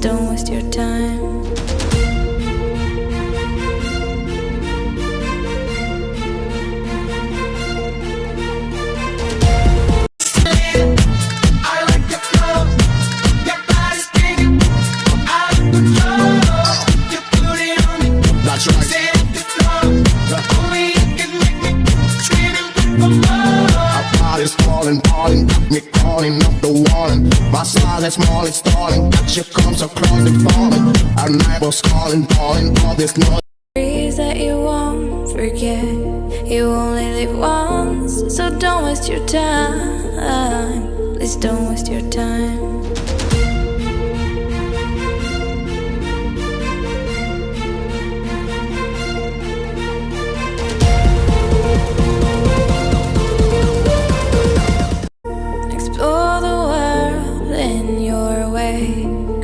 don't waste your time. Falling, me calling up the warning. My silence small, it's stalling. Got your comes across and falling. Our night was calling, all this noise. That you won't forget, you only live once, so don't waste your time. Please don't waste your time.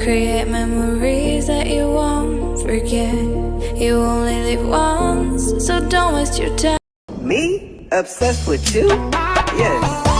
Create memories that you won't forget. You only live once, so don't waste your time. Me? Obsessed with you? Yes.